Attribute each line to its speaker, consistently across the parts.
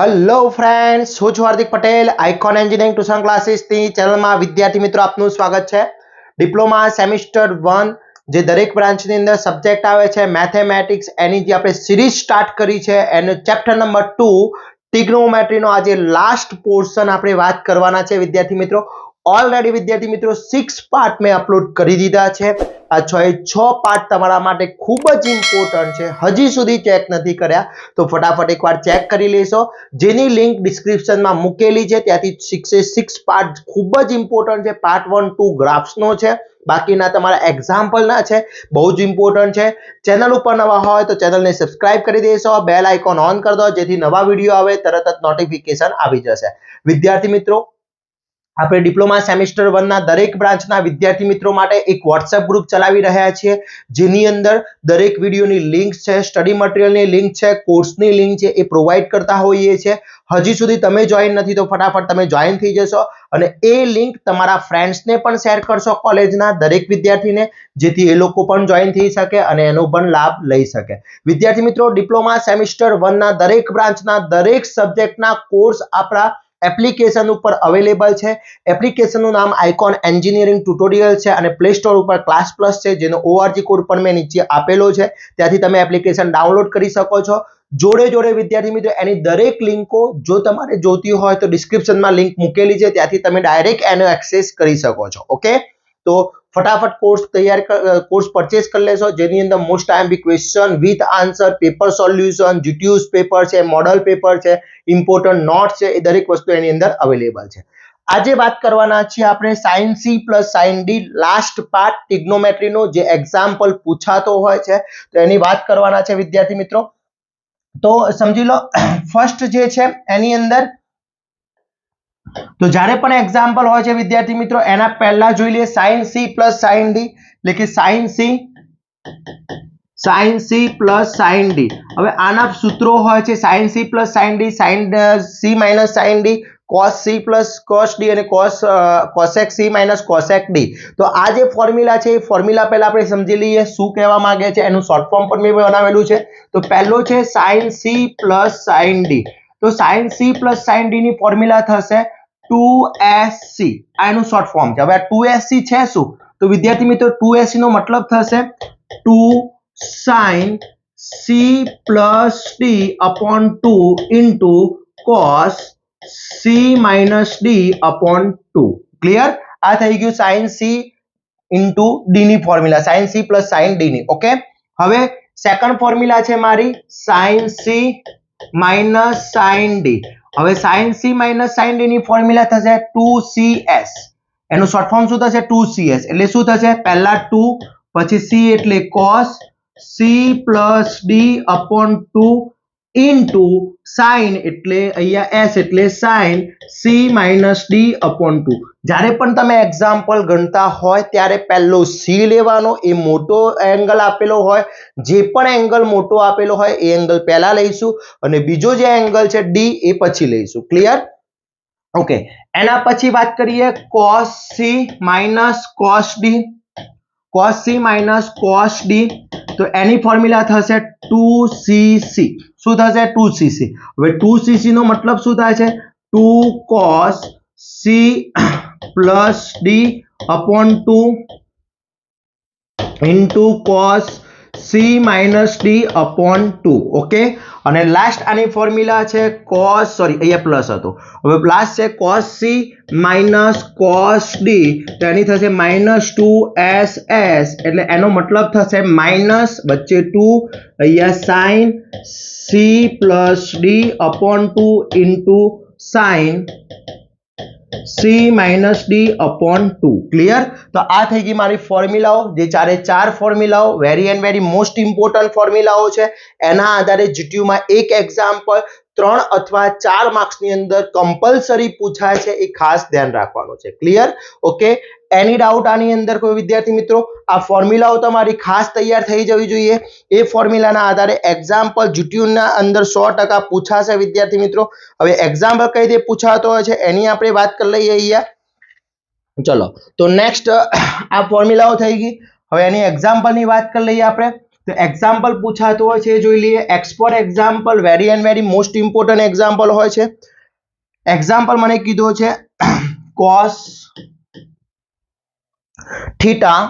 Speaker 1: Hello friends, હું છું Hardik Patel icon engineering tuition ક્લાસીસની ચેનલમાં વિદ્યાર્થી મિત્રો આપનું સ્વાગત છે। ડિપ્લોમા સેમિસ્ટર 1 જે દરેક બ્રાન્ચની અંદર સબ્જેક્ટ આવે છે મેથેમેટિક્સ, એની જે આપણે સિરીઝ સ્ટાર્ટ કરી છે એનો ચેપ્ટર નંબર 2 ટ્રિગ્નોમેટ્રીનો આજે લાસ્ટ પોર્શન આપણે વાત કરવાના છે વિદ્યાર્થી મિત્રો। ઓલરેડી વિદ્યાર્થી મિત્રો 6 પાર્ટ મેં અપલોડ કરી દીધા છે। આ 6 પાર્ટ તમારા માટે ખૂબ જ ઇમ્પોર્ટન્ટ છે, હજી સુધી ચેક નથી કર્યા તો ફટાફટ એકવાર ચેક કરી લેશો, જેની લિંક ડિસ્ક્રિપ્શનમાં મૂકેલી છે। ત્યાંથી 6 પાર્ટ ખૂબ જ ઇમ્પોર્ટન્ટ છે। પાર્ટ 1 2 ગ્રાફ્સનો છે, બાકીના તમારા એક્ઝામ્પલના છે, બહુ જ ઇમ્પોર્ટન્ટ છે। ચેનલ ઉપર નવા હોય તો ચેનલને સબસ્ક્રાઇબ કરી દેશો, બેલ આઇકોન ઓન કરી દો જેથી નવા વિડીયો આવે તરત જ નોટિફિકેશન આવી જશે। વિદ્યાર્થી મિત્રો, આપણે ડિપ્લોમા સેમિસ્ટર 1 ના દરેક બ્રાન્ચના વિદ્યાર્થી મિત્રો માટે એક WhatsApp ગ્રુપ ચલાવી રહ્યા છીએ, જેની અંદર દરેક વિડીયોની લિંક છે, સ્ટડી મટીરિયલની લિંક છે, કોર્સની લિંક છે, એ પ્રોવાઈડ કરતા હોઈએ છીએ। હજી સુધી તમે જોઈન નથી તો ફટાફટ તમે જોઈન થઈ જશો અને એ લિંક તમારા ફ્રેન્ડ્સને પણ શેર કરશો, કોલેજના દરેક વિદ્યાર્થીને, જેથી એ લોકો પણ જોઈન થઈ શકે અને એનો પણ લાભ લઈ શકે। વિદ્યાર્થી મિત્રો, ડિપ્લોમા સેમિસ્ટર 1 ના દરેક બ્રાન્ચના દરેક સબ્જેક્ટના કોર્સ આપણા એપ્લિકેશન ઉપર અવેલેબલ છે। એપ્લિકેશનનું નામ આઇકોન એન્જિનિયરિંગ ટ્યુટોરિયલ છે અને પ્લે સ્ટોર ઉપર ક્લાસ પ્લસ છે, જેનો ORG કોડ પણ મેં નીચે આપેલો છે, ત્યાંથી તમે એપ્લિકેશન ડાઉનલોડ કરી શકો છો। જોડે જોડે વિદ્યાર્થી મિત્રો એની દરેક લિંકો જો તમારે જોતી હોય તો ડિસ્ક્રિપ્શનમાં લિંક મૂકેલી છે, ત્યાંથી તમે ડાયરેક્ટ એનો એક્સેસ કરી શકો છો। ઓકે, તો ફટાફટ કોર્સ પરચેસ કરી લેશો, જેની અંદર most IMP question with answer, paper solution, GTU's paper છે, મોડલ પેપર છે, ઇમ્પોર્ટન્ટ નોટ્સ છે, એ દરેક વસ્તુ એની અંદર અવેલેબલ છે। આજે વાત કરવાના છીએ આપણે sin c + sin d last part ટ્રિગ્નોમેટ્રીનો, જે એક્ઝામ્પલ પૂછાતો હોય છે તો એની વાત કરવાના છે વિદ્યાર્થી મિત્રો। તો સમજી લો, ફર્સ્ટ જે છે એની અંદર તો જ્યારે પણ એક્ઝામ્પલ હોય છે વિદ્યાર્થી મિત્રો, એના પહેલા જોઈ લઈએ sin c + sin d, એટલે કે sin c + sin d। હવે આના સૂત્રો હોય છે sin c + sin d, sin c - sin d, cos c + cos d અને cosec c - cosec d। તો આ જે ફોર્મ્યુલા છે એ ફોર્મ્યુલા પહેલા આપણે સમજી લઈએ શું કહેવા માંગે છે, એનું શોર્ટ ફોર્મ પણ મેં બનાવેલું છે। તો પહેલો છે sin c + sin d, તો sin c + sin d ની ફોર્મ્યુલા થશે 2sc, આ એનું શોર્ટ ફોર્મ છે। હવે આ 2sc છે શું, તો વિદ્યાર્થી મિત્રો 2sc નો મતલબ થશે 2 sin c + d / 2 into cos c - d / 2। Clear? આ થઈ ગયું sin c into d ની formula, sin c + sin d ની। ઓકે, હવે સેકન્ડ ફોર્મ્યુલા છે મારી sin c - sin d। હવે sin c - sin d ની ફોર્મ્યુલા થશે 2cs, એનું શોર્ટ ફોર્મ શું થશે 2cs, એટલે શું થશે, પહેલા 2 પછી c એટલે cos c + d / 2 into sin એટલે અહીંયા s એટલે sin c - d / 2। જ્યારે પણ તમે એક્ઝામ્પલ ગણતા હોય ત્યારે પહેલો c લેવાનો, એ મોટો એંગલ આપેલો હોય, જે પણ એંગલ મોટો આપેલો હોય એ એંગલ પહેલા લઈશું અને બીજો જે એંગલ છે d એ પછી લઈશું। ક્લિયર? ઓકે, એના પછી વાત કરીએ cos c - cos d, cos c - cos d, તો એની ફોર્મ્યુલા થશે 2cc। શું થશે? 2cc। હવે 2cc નો મતલબ શું થાય છે, 2 cos c + d / 2 into cos c - d / 2। Okay, અને લાસ્ટ આની ફોર્મ્યુલા છે અહીંયા પ્લસ હતો, હવે લાસ્ટ છે cos c - cos d, તો એની થશે -2ss, એટલે એનો મતલબ થશે માઇનસ વચ્ચે 2, અહીંયા sin c + d / 2 into sin c - d / 2। Clear? તો આ થઈ ગઈ મારી ફોર્મ્યુલાઓ, જે ચારે ચાર ફોર્મ્યુલાઓ very and very most important ફોર્મ્યુલાઓ છે। એના આધારે જીટીયુ માં એક એક્ઝામ્પલ 3 અથવા 4 માર્ક્સની અંદર કમ્પલસરી પૂછાય છે, એ ખાસ ધ્યાન રાખવાનું છે। ક્લિયર? ઓકે, એની ડાઉટ આની અંદર કોઈ વિદ્યાર્થી મિત્રો, આ ફોર્મ્યુલાઓ તમારી ખાસ તૈયાર થઈ જવી જોઈએ, એ ફોર્મ્યુલાના આધારે એક્ઝામ્પલ જીટીયુના અંદર 100% પૂછાશે વિદ્યાર્થી મિત્રો। હવે એક્ઝામ્પલ કઈ રીતે પૂછાતો હોય છે એની આપણે વાત કરી લઈએ અહીંયા। ચલો, તો નેક્સ્ટ આ ફોર્મ્યુલાઓ થઈ ગઈ, હવે એની એક્ઝામ્પલની વાત કરી લઈએ આપણે। તો એક્ઝામ્પલ પૂછાતું હોય છે એ જોઈ લઈએ. X for example very and very most important example હોય છે. એક્ઝામ્પલ મને કીધો છે cos theta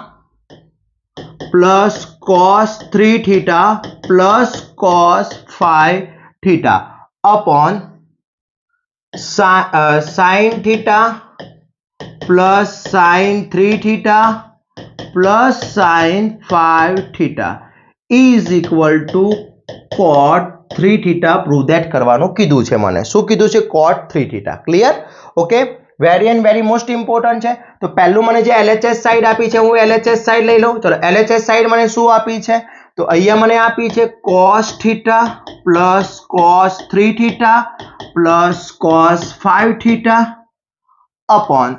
Speaker 1: plus cos 3 theta plus cos 5 theta upon sin theta plus sin 3 theta plus sin 5 theta is equal to cot 3 theta prove that करवानो कीधुं छे मने शुं कीधुं छे cot 3 theta clear okay very and very most important છે તો પહેલું મને જે LHS સાઈડ આપી છે હું LHS સાઈડ લઈ લઉં ચલો LHS સાઈડ મને શું આપી છે તો અહીંયા મને આપી છે cos theta plus cos 3 theta plus cos 5 theta upon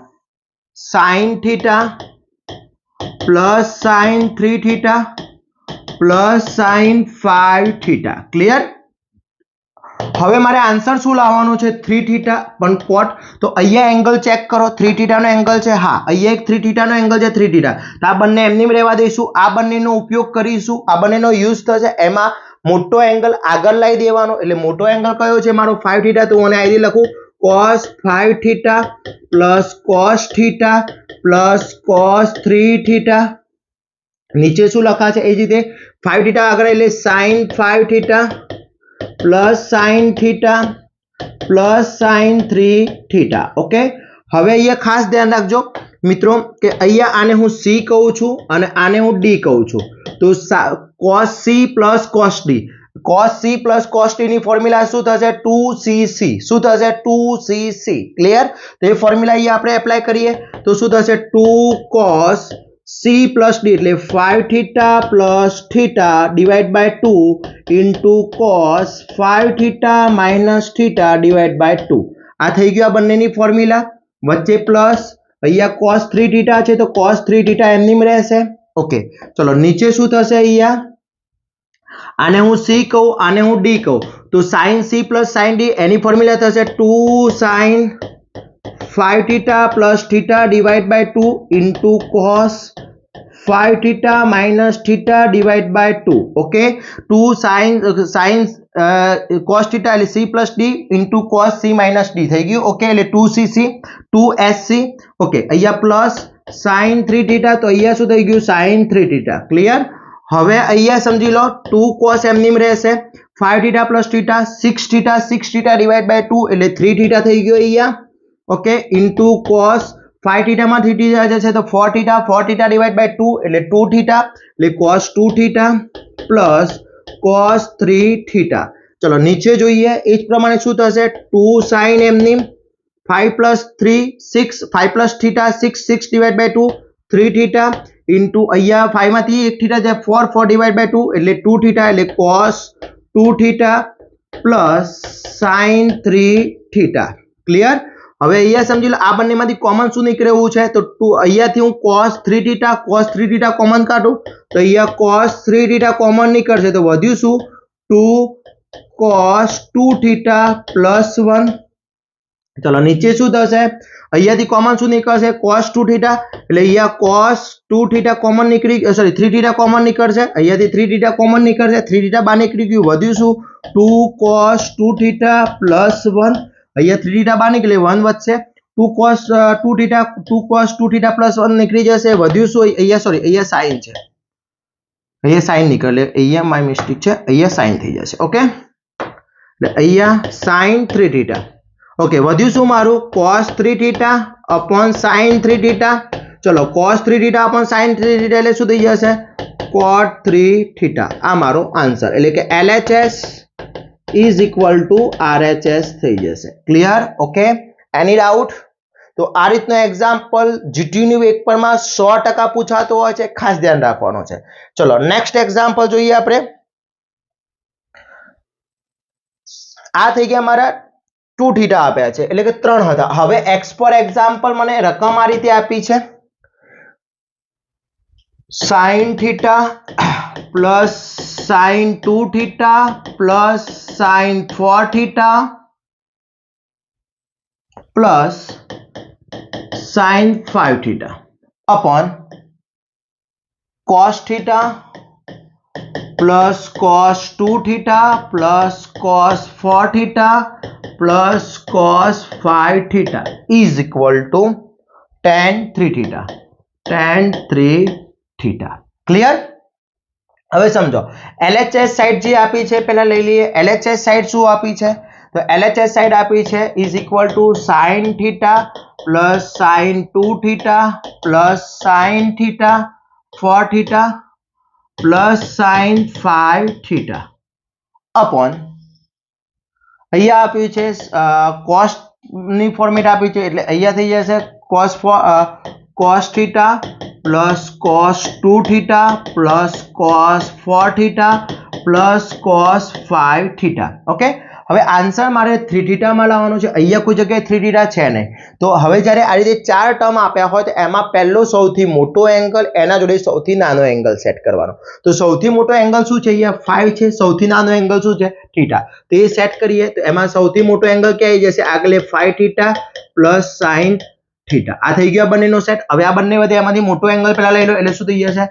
Speaker 1: sin theta plus sin 3 theta plus sin 5 theta clear હવે મારે આન્સર શું લાવવાનો છે 3 થીટા પણ કોટ તો અહીંયા એંગલ ચેક કરો 3 થીટાનો એંગલ છે હા અહીંયા એક 3 થીટાનો એંગલ છે 3 થીટા તો આ બંને એમનેમ રહેવા દઈશું આ બંનેનો ઉપયોગ કરીશું આ બંનેનો યુઝ થશે એમાં મોટો એંગલ આગળ લઈ દેવાનો એટલે મોટો એંગલ કયો છે મારો 5 થીટા તો હું આને લખું cos 5 theta plus cos theta plus cos 3 theta નીચે શું લખાશે એ જ રીતે 5 થીટા આગળ એટલે sin 5 theta plus sin theta plus sin 3 theta okay હવે અહીંયા ખાસ ધ્યાન રાખજો મિત્રો કે અહીંયા આને હું c કહું છું અને આને હું d કહું છું તો cos c plus cos d ની ફોર્મ્યુલા શું થશે 2cc શું થશે 2cc ક્લિયર તો એ ફોર્મ્યુલા અહીંયા આપણે એપ્લાય કરીએ તો શું થશે 2 cos c plus d એટલે 5 theta plus theta divided by 2 into cos 5 theta minus theta divided by 2 આ થઈ ગયું આ બંનેની ફોર્મ્યુલા વચ્ચે પ્લસ અહીંયા cos 3 theta છે તો cos 3 theta એમનેમ રહેશે ઓકે ચલો નીચે શું થશે અહીંયા આને હું c કહું આને હું d કહું તો sin c plus sin d એની ફોર્મ્યુલા થશે 2 sin 5 theta plus theta divided by 2 into cos 5 theta minus theta divided by 2 okay 2 sin cos theta એટલે c plus d into cos c minus d થઈ ગયું okay એટલે 2cc 2sc okay અહીંયા plus sin 3 theta તો અહીંયા શું થઈ ગયું sin 3 theta ક્લિયર હવે અહીંયા સમજી લો 2 cos એમનેમ રહેશે 5 theta plus theta 6 theta divided by 2 એટલે 3 theta થઈ ગયો અહીંયા ओके into cos 5 थीटा में 3 थीटा जैसे तो 4 थीटा डिवाइड बाय 2 એટલે 2 थीटा એટલે cos 2 theta plus cos 3 theta चलो नीचे જોઈએ એ જ પ્રમાણે શું થશે 2 sin એમની 5 plus 3 6 5 plus theta 6 divided by 2 3 theta into અહીંયા 5 માંથી 1 theta જાય 4 divided by 2 એટલે 2 theta એટલે cos 2 theta plus sin 3 theta clear હવે અહીંયા સમજી લો આ બંનેમાંથી કોમન શું નીકળ્યું છે તો 2 અહીંયાથી હું cos 3 theta કોમન કાઢું તો અહીંયા cos 3 theta કોમન નીકળશે તો વધ્યું શું 2 cos 2 theta plus 1 ચલો નીચે શું થશે અહીંયાથી કોમન શું નીકળશે cos 2 theta એટલે અહીંયા cos 2 theta કોમન નીકળી સોરી 3 theta કોમન નીકળશે અહીંયાથી 3 theta કોમન નીકળશે 3 theta બહાર નીકળી ગયું વધ્યું શું 2 cos 2 theta plus 1 અહીંયા 3 theta બહાર નીકળે 1 વધશે 2 cos 2 theta plus 1 નીકળી જશે વધ્યું શું અહીંયા સોરી અહીંયા sin છે અહીંયા sin નીકળે અહીંયા માય મિસ્ટેક છે અહીંયા sin થઈ જશે ઓકે એટલે અહીંયા sin 3 theta ઓકે વધ્યું શું મારું cos 3 theta upon sin 3 theta ચલો cos 3 theta upon sin 3 theta એટલે શું થઈ જશે cot 3 theta આ મારો આન્સર એટલે કે LHS is equal to RHS થઈ જશે ક્લિયર ઓકે એની ડાઉટ તો આ રીતનો એક્ઝામ્પલ જીટીયુ પેપરમાં 100% પૂછાતો હોય છે ખાસ ધ્યાન રાખવાનો છે ચલો નેક્સ્ટ એક્ઝામ્પલ જોઈએ આપણે આ થઈ ગયા મારા 2 થીટા આપ્યા છે એટલે કે 3 હતા હવે x ફોર એક્ઝામ્પલ મને રકમ આ રીતે આપી છે sin theta plus sin 2 theta plus sin 4 theta plus sin 5 theta upon cos theta plus cos 2 theta plus cos 4 theta plus cos 5 theta is equal to tan 3 theta clear. હવે સમજો LHS side જે આપી છે પહેલા લઈ લઈએ LHS side શું આપી છે તો LHS સાઈડ આપી છે is equal to sin θ plus sin 2 θ plus sin θ 4 θ plus sin 5 θ upon અહીંયા આપ્યું છે cos ની ફોર્મેટ આપ્યું છે એટલે અહીંયા થઈ જશે cos θ plus cos 2 θ plus cos 4 θ plus cos 5 θ okay. હવે આન્સર મારે 3 θ માં લાવવાનો છે અહીંયા કોઈ જગ્યાએ 3 θ છે નહીં તો હવે જ્યારે આ રીતે ચાર ટર્મ આપ્યા હોય તો એમાં પહેલો સૌથી મોટો એંગલ એના જોડે સૌથી નાનો એંગલ સેટ કરવાનો તો સૌથી મોટો એંગલ શું છે અહીંયા 5 છે સૌથી નાનો એંગલ શું છે θ તો એ સેટ કરીએ તો એમાં સૌથી મોટો એંગલ ક્યાં આવી જશે આગળ 5 θ પ્લસ sin थीटा आ થઈ ગયો બંનેનો સેટ। હવે આ બંને વચ્ચે એમાંથી મોટો એંગલ પહેલા લઈ લો એટલે શું થઈ જશે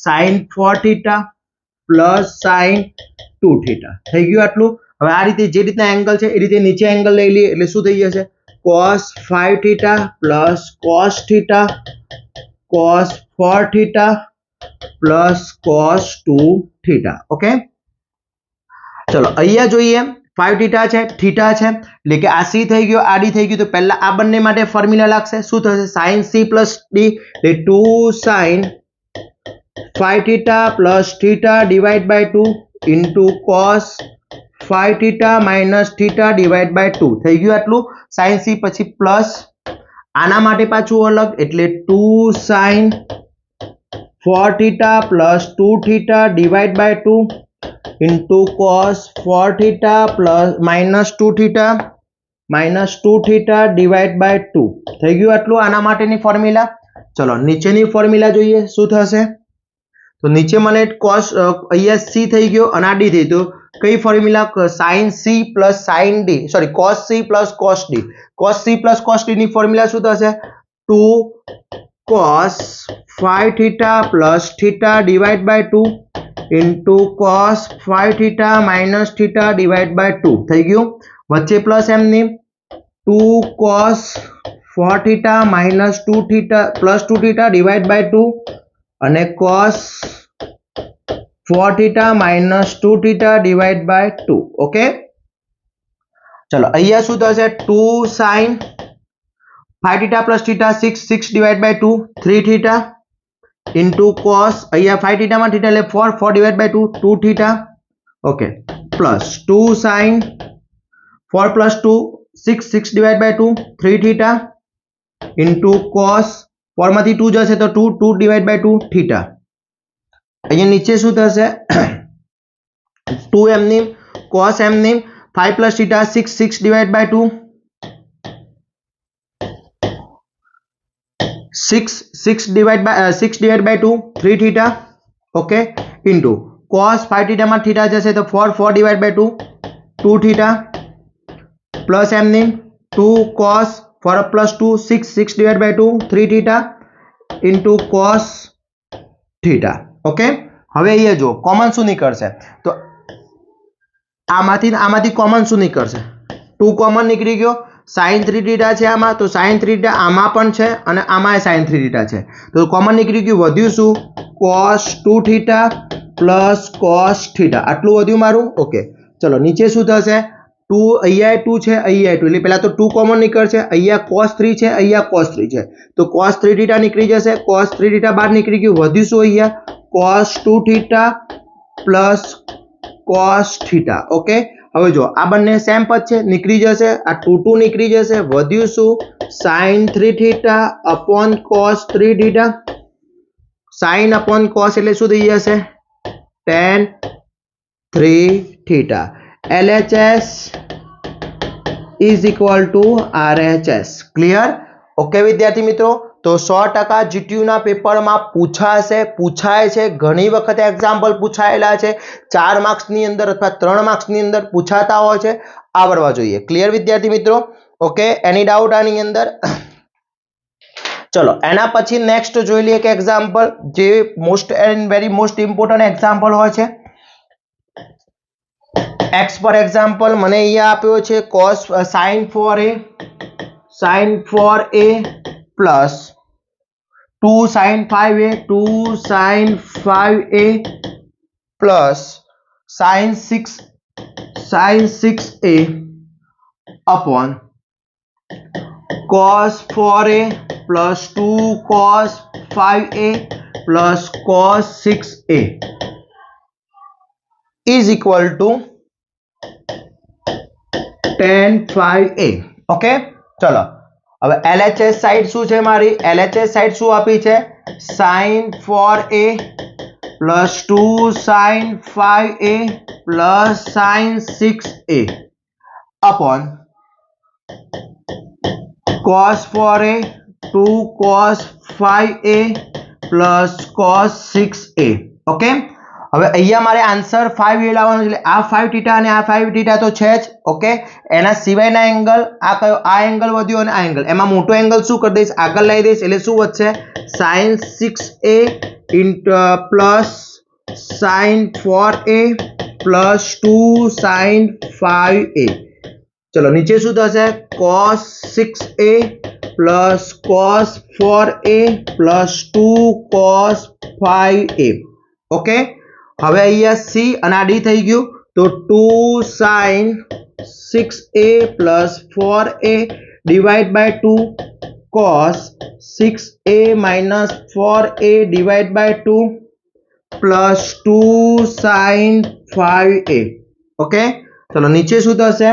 Speaker 1: sin 4 θ પ્લસ sin 2 θ થઈ ગયું આટલું। હવે આ રીતે જે રીતના એંગલ છે એ રીતે નીચે એંગલ લઈ લઈએ એટલે શું થઈ જશે cos 5 θ plus cos θ cos 4 θ plus cos 2 θ okay. चलो અહીંયા જોઈએ 5 θ છે θ છે એટલે કે આ c થઈ ગયો આ d થઈ ગયું તો પહેલા આ બંને માટે ફોર્મ્યુલા લાગશે શું થશે sin c plus d એટલે 2 sin 5 θ plus θ divide by 2 into cos 5 θ minus θ divide by 2 થઈ ગયું આટલું sin c પછી પ્લસ આના માટે પાછું અલગ એટલે 2 sin 4 θ plus 2 θ divide by 2 into cos 4 θ plus minus 2 θ divide by 2 થઈ ગયું આટલું આના માટેની ફોર્મ્યુલા। ચલો નીચેની ફોર્મ્યુલા જોઈએ શું થશે તો નીચે મને cos અહીંયા c થઈ ગયો અને આ d થઈ તો કઈ formula sin c plus sin d sorry cos c plus cos d ની ફોર્મ્યુલા શું થશે 2 cos 5 θ plus θ divide by 2 into cos 5 θ minus θ divide by 2 થઈ ગયું વચ્ચે પ્લસ એમની 2 cos 4 θ minus 2 θ plus 2 θ divide by 2 અને cos 4 θ minus 2 θ divide by 2 okay. चलो અહીંયા શું થશે 2 sin 5 θ plus θ 6 divide by 2 3 θ into cos અહીંયા 5 θ માં θ એટલે 4 divide by 2 2 θ okay plus 2 sin 4 plus 2 6 divide by 2 3 θ into cos 4 માંથી 2 જશે તો 2 divide by 2 θ અહીંયા નીચે શું થશે 2 એમની cos એમની 5 plus θ 6 divide by 2 6 divide by 2 3 θ okay into cos 5 θ માં θ જશે તો 4 divide by 2 2 θ plus એમની 2 cos 4 plus 2 6 divide by 2 3 θ into cos θ okay. હવે અહીંયા જો કોમન શું નીકળશે તો આમાંથી કોમન શું નીકળશે 2 કોમન નીકળી ગયો sin 3 θ છે આમાં તો sin 3 θ આમાં પણ છે અને આમાં sin 3 θ છે તો કોમન નીકળી ગયું વધ્યું શું cos 2 θ plus cos θ આટલું વધ્યું મારું ઓકે। ચલો નીચે શું થશે 2 અહીંયા 2 છે અહીંયા 2 એટલે પહેલા તો 2 કોમન નીકળશે અહીંયા cos 3 છે અહીંયા cos 3 છે તો cos 3 θ નીકળી જશે cos 3 θ બહાર નીકળી ગયું વધ્યું શું અહીંયા cos 2 θ plus cos θ ઓકે। હવે જો આ બંને સેમ પદ છે નીકળી જશે આ 2 નીકળી જશે વધ્યું શું sin 3 θ upon cos 3 θ sin upon cos એટલે શું થઈ જશે tan 3 θ LHS is equal to RHS clear okay વિદ્યાર્થી મિત્રો તો 100% GTU ના પેપરમાં પૂછાય છે ઘણી વખત એક્ઝામ્પલ પૂછાયેલા છે 4 માર્ક્સની અંદર અથવા 3 માર્ક્સની અંદર પૂછાતા હોય છે આવડવા જોઈએ ક્લિયર વિદ્યાર્થી મિત્રો ઓકે। એની ડાઉટ આની અંદર चलो एना पछी नेक्स्ट જોઈ લઈએ કે example J most and very most important example હોય છે x ફોર એક્ઝામ્પલ મને અહીંયા આપ્યો છે cos sin for a plus 2 sin 5a plus sin 6a upon cos 4a plus 2 cos 5a plus cos 6a is equal to tan 5a. Okay चलो હવે LHS side શું છે મારી LHS સાઈડ શું આપી છે sin 4a plus 2 sin 5a plus sin 6a upon cos 4a 2 cos 5a plus cos 6a. Okay હવે અહીંયા મારે આન્સર 5a લાવવાનો છે આ 5 θ અને આ 5 θ તો છે જ ઓકે એના સિવાયના એંગલ આ કયો આ એંગલ વધ્યો અને આ એંગલ એમાં મોટો એંગલ શું કરી દઈશ આગળ લઈ દઈશ એટલે શું વધશે sin 6a plus sin 4a plus 2 sin 5a. ચલો નીચે શું થશે cos 6a plus cos 4a plus 2 cos 5a. Okay હવે અહીંયા c અને આ d થઈ ગયું તો 2 sin 6a plus 4a divide by 2 cos 6a minus 4a divide by 2 plus 2 sin 5a. Okay चलो नीचे શું થશે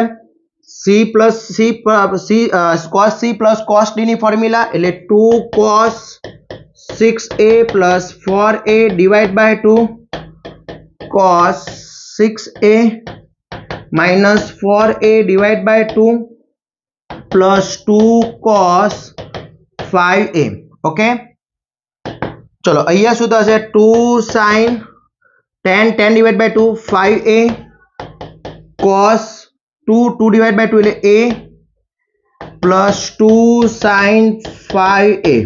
Speaker 1: cos c plus cos d ની ફોર્મ્યુલા એટલે 2 cos 6a plus 4a divide by 2 cos 6a minus 4a divide by 2 plus 2 cos 5a. Okay चलो અહીંયા શું થશે 2 sin 10 divided by 2 5a cos 2 divided by 2 એટલે a plus 2 sin 5a.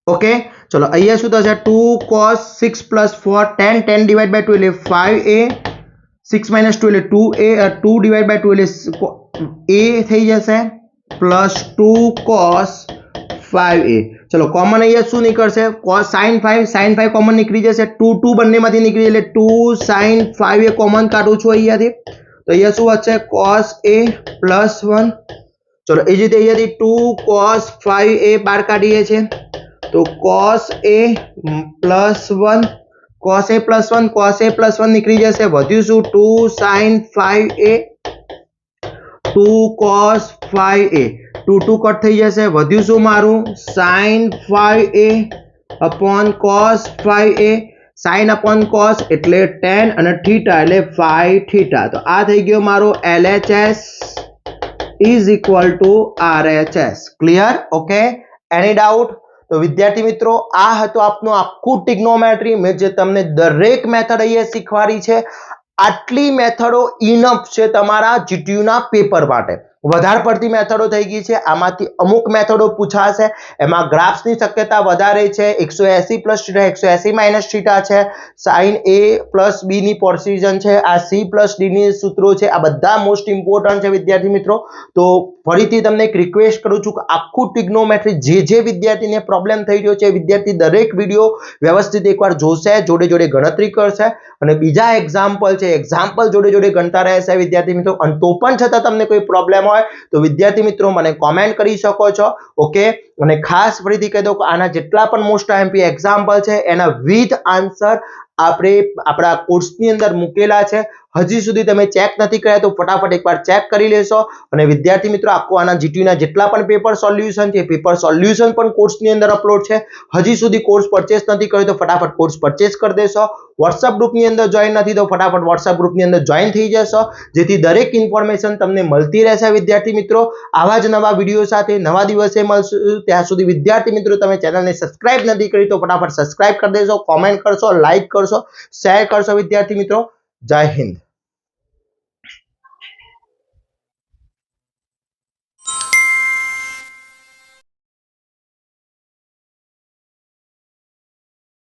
Speaker 1: Okay चलो અહીંયા શું થશે 2 cos 6 plus 4 10 divided by 2 એટલે 5a 6 minus 2 એટલે 2a 2 divided by 2 એટલે a થઈ જશે plus 2 cos 5a. चलो कॉमन અહીંયા શું નીકળશે cos sin 5 કોમન નીકળી જશે 2 બંનેમાંથી નીકળી એટલે 2 sin 5a કોમન કાઢું છું અહીંયાથી તો અહીંયા શું વધશે cos a plus 1. ચલો એ જ રીતે અહીંયાથી 2 cos 5a બહાર કાઢીએ છીએ तो cos a plus 1 cos a plus 1 निकली जैसे વધ્યું શું 2 sin 5a 2 cos 5a 2 cut થઈ જશે વધ્યું શું મારું sin 5a upon cos 5a sin upon cos એટલે tan અને theta એટલે 5 theta તો આ થઈ ગયો મારો LHS is equal to RHS. Clear okay any doubt तो विद्यार्थी मित्रों आ हतो आपनो आखू ट्रिग्नोमेट्री में जे तमने दरेक मेथड अहींया शीखवाड़ी छे आटली मेथडो इनफ छे तमारा जीटीयू ना पेपर माटे વધારે પડતી મેથડો થઈ ગઈ છે આમાંથી અમુક મેથડો પૂછાશે એમાં ગ્રાફ્સની શક્યતા વધારે છે 180 પ્લસ થીટા 180 માઈનસ થીટા છે sin a પ્લસ b ની પ્રોસિઝન છે આ c પ્લસ d ની સૂત્રો છે આ બધા મોસ્ટ ઇમ્પોર્ટન્ટ છે વિદ્યાર્થી મિત્રો તો ફરીથી તમને એક રિક્વેસ્ટ કરું છું કે આખું ટ્રિગ્નોમેટ્રી જે વિદ્યાર્થીને પ્રોબ્લેમ થઈ રહ્યો છે વિદ્યાર્થી દરેક વિડિયો વ્યવસ્થિત એકવાર જોશે જોડે જોડે ગણતરી કરશે અને બીજા એક્ઝામ્પલ છે એક્ઝામ્પલ જોડે જોડે ગણતા રહેશે વિદ્યાર્થી મિત્રો અને તો પણ છતાં તમને કોઈ પ્રોબ્લેમ तो विद्यार्थी मित्रों મને कमेंट કરી શકો છો ઓકે અને ખાસ ફરીથી કહી દઉં કે આના જેટલા પણ મોસ્ટ આઈએમપી એક્ઝામ્પલ છે એના વિથ આન્સર આપણે આપણા કોર્સની અંદર મૂકેલા છે હજી સુધી તમે ચેક નથી કર્યા તો ફટાફટ એકવાર ચેક કરી લેશો અને વિદ્યાર્થી મિત્રો આખો આના જીટીયુ ના જેટલા પણ પેપર સોલ્યુશન છે પેપર સોલ્યુશન પણ કોર્સની અંદર અપલોડ છે હજી સુધી કોર્સ પરચેસ નથી કર્યો તો ફટાફટ કોર્સ પરચેસ કરી દેશો WhatsApp ગ્રુપની અંદર જોઈન નથી તો ફટાફટ WhatsApp ગ્રુપની અંદર જોઈન થઈ જશો જેથી દરેક ઇન્ફોર્મેશન તમને મળતી રહેશે વિદ્યાર્થી મિત્રો આવા જ નવા વિડિયો સાથે નવા દિવસે મળશું ત્યાં સુધી વિદ્યાર્થી મિત્રો તમે ચેનલને સબસ્ક્રાઇબ નથી કરી તો ફટાફટ સબસ્ક્રાઇબ કરી દેશો કોમેન્ટ કરશો લાઈક કરશો શેર કરશો વિદ્યાર્થી મિત્રો જય હિન્દ।